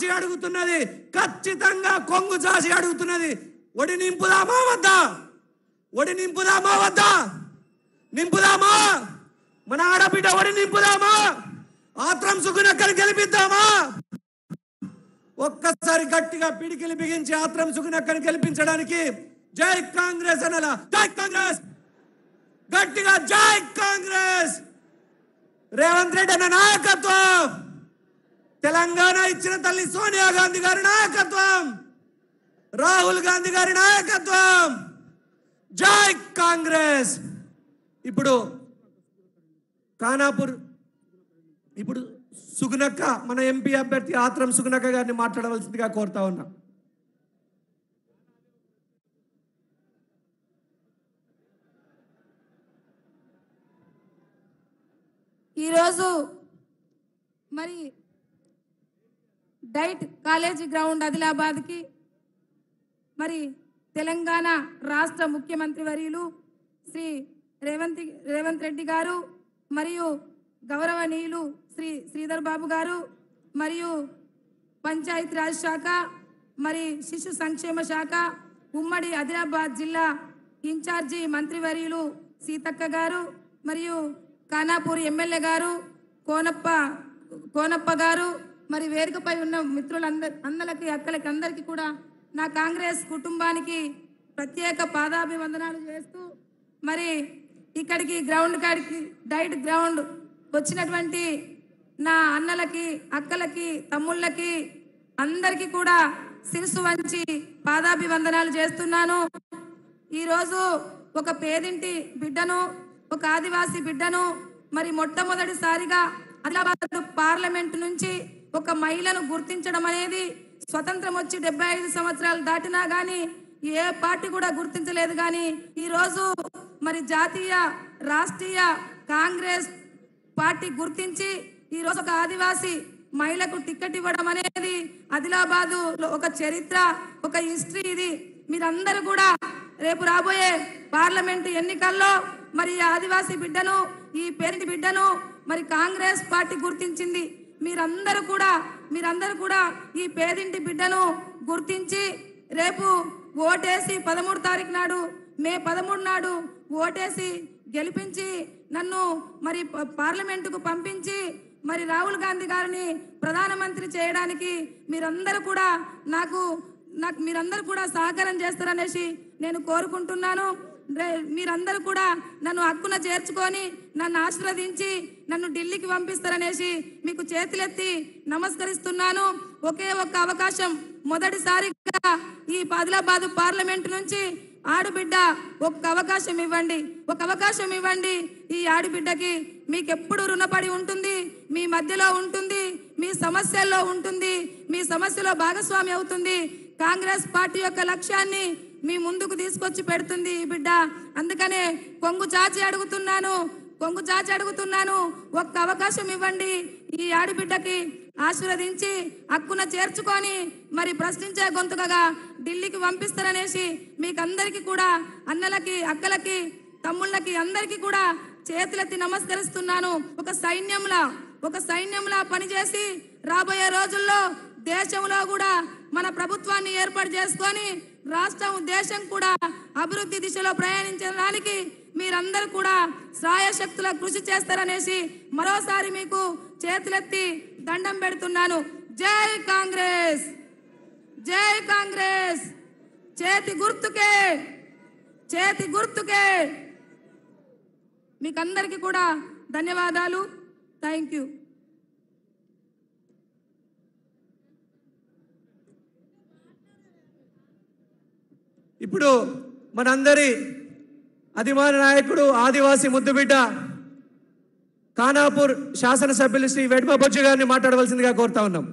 అడుగుతున్నది, ఖచ్చితంగా కొంగు చాసి అడుగుతున్నది. ఒడి నింపుదామా వద్దా? ఒడి నింపుదామా వద్దా? నింపుదామా? మన ఆడబిడ్డ ఒడి నింపుదామా? ఆత్రం సుగునక్కని గెలిపిద్దామా? ఒక్కసారి గట్టిగా పిడికిలి బిగించి ఆత్రం సుగునక్కని గెలిపించడానికి జై కాంగ్రెస్ అనాల. జై కాంగ్రెస్, గట్టిగా జై కాంగ్రెస్. రేవంత్ రెడ్డి అన్న నాయకత్వం, తెలంగాణ ఇచ్చిన తల్లి సోనియా గాంధీ గారి నాయకత్వం, రాహుల్ గాంధీ గారి నాయకత్వం, జై కాంగ్రెస్. ఇప్పుడు ఖానాపూర్, ఇప్పుడు సుగునక్క, మన ఎంపీ అభ్యర్థి ఆత్రం సుగునక్క గారిని మాట్లాడవలసిందిగా కోరుతా ఉన్నా. ఈరోజు మరి డైట్ కాలేజీ గ్రౌండ్ ఆదిలాబాద్కి మరి తెలంగాణ రాష్ట్ర ముఖ్యమంత్రి వర్యులు శ్రీ రేవంత్ రెడ్డి గారు మరియు గౌరవనీయులు శ్రీ శ్రీధర్ బాబు గారు మరియు పంచాయతీరాజ్ శాఖ మరి శిశు సంక్షేమ శాఖ ఉమ్మడి ఆదిలాబాద్ జిల్లా ఇన్ఛార్జి మంత్రివర్యులు సీతక్క గారు మరియు ఖానాపూర్ ఎమ్మెల్యే గారు కోనప్ప గారు మరి వేదికపై ఉన్న మిత్రులందరికీ అక్కలకి అందరికీ కూడా నా కాంగ్రెస్ కుటుంబానికి ప్రత్యేక పాదాభివందనాలు చేస్తూ మరి ఇక్కడికి గ్రౌండ్ కాడికి డైట్ గ్రౌండ్ వచ్చినటువంటి నా అన్నలకి అక్కలకి తమ్ముళ్ళకి అందరికీ కూడా శిరసు వంచి పాదాభివందనాలు చేస్తున్నాను. ఈరోజు ఒక పేదింటి బిడ్డను, ఒక ఆదివాసీ బిడ్డను మరి మొట్టమొదటిసారిగా ఆదిలాబాద్ పార్లమెంటు నుంచి ఒక మహిళను గుర్తించడం అనేది స్వతంత్రం వచ్చి 75 సంవత్సరాలు దాటినా గానీ ఏ పార్టీ కూడా గుర్తించలేదు. కానీ ఈరోజు మరి జాతీయ రాష్ట్రీయ కాంగ్రెస్ పార్టీ గుర్తించి ఈరోజు ఒక ఆదివాసీ మహిళకు టికెట్ ఇవ్వడం అనేది ఆదిలాబాదు ఒక చరిత్ర, ఒక హిస్టరీ. ఇది మీరందరూ కూడా రేపు రాబోయే పార్లమెంటు ఎన్నికల్లో మరి ఆదివాసీ బిడ్డను, ఈ పేరింటి బిడ్డను మరి కాంగ్రెస్ పార్టీ గుర్తించింది. మీరందరూ కూడా ఈ పేదింటి బిడ్డను గుర్తించి రేపు ఓటేసి 13 తారీఖు నాడు, మే 13 నాడు ఓటేసి గెలిపించి నన్ను మరి పార్లమెంటుకు పంపించి మరి రాహుల్ గాంధీ గారిని ప్రధానమంత్రి చేయడానికి మీరందరూ కూడా సహకారం చేస్తారనేసి నేను కోరుకుంటున్నాను. మీరందరూ కూడా నన్ను హక్కున చేర్చుకొని నన్ను ఆశీర్వదించి నన్ను ఢిల్లీకి పంపిస్తారనేసి మీకు చేతులెత్తి నమస్కరిస్తున్నాను. ఒకే ఒక్క అవకాశం, మొదటిసారిగా ఈ ఆదిలాబాద్ పార్లమెంటు నుంచి ఆడబిడ్డ ఒక్క అవకాశం ఇవ్వండి, ఒక అవకాశం ఇవ్వండి. ఈ ఆడబిడ్డకి మీకెప్పుడు రుణపడి ఉంటుంది, మీ మధ్యలో ఉంటుంది, మీ సమస్యల్లో ఉంటుంది, మీ సమస్యలో భాగస్వామి అవుతుంది. కాంగ్రెస్ పార్టీ యొక్క లక్ష్యాన్ని మీ ముందుకు తీసుకొచ్చి పెడుతుంది ఈ బిడ్డ. అందుకనే కొంగు చాచి అడుగుతున్నాను, ఒక్క అవకాశం ఇవ్వండి. ఈ ఆడబిడ్డకి ఆశీర్వదించి హక్కున చేర్చుకొని మరి ప్రశ్నించే గొంతుకగా ఢిల్లీకి పంపిస్తారనేసి మీకందరికీ కూడా, అన్నలకి అక్కలకి తమ్ముళ్ళకి అందరికీ కూడా చేతులెత్తి నమస్కరిస్తున్నాను. ఒక సైన్యంలా పనిచేసి రాబోయే రోజుల్లో దేశంలో కూడా మన ప్రభుత్వాన్ని ఏర్పాటు చేసుకొని రాష్ట్రం, దేశం కూడా అభివృద్ధి దిశలో ప్రయాణించడానికి మీరందరూ కూడా సాయశక్తుల కృషి చేస్తారనేసి మరోసారి మీకు చేతులెత్తి దండం పెడుతున్నాను. జై కాంగ్రెస్, జై కాంగ్రెస్. చేతి గుర్తుకే. మీకందరికీ కూడా ధన్యవాదాలు. Thank you. ఇప్పుడు మనందరి అభిమాన నాయకుడు, ఆదివాసీ ముద్దుబిడ్డ, ఖానాపూర్ శాసనసభ్యులు శ్రీ వెడ్మ బొజ్జు గారిని మాట్లాడవలసిందిగా కోరుతా ఉన్నాం.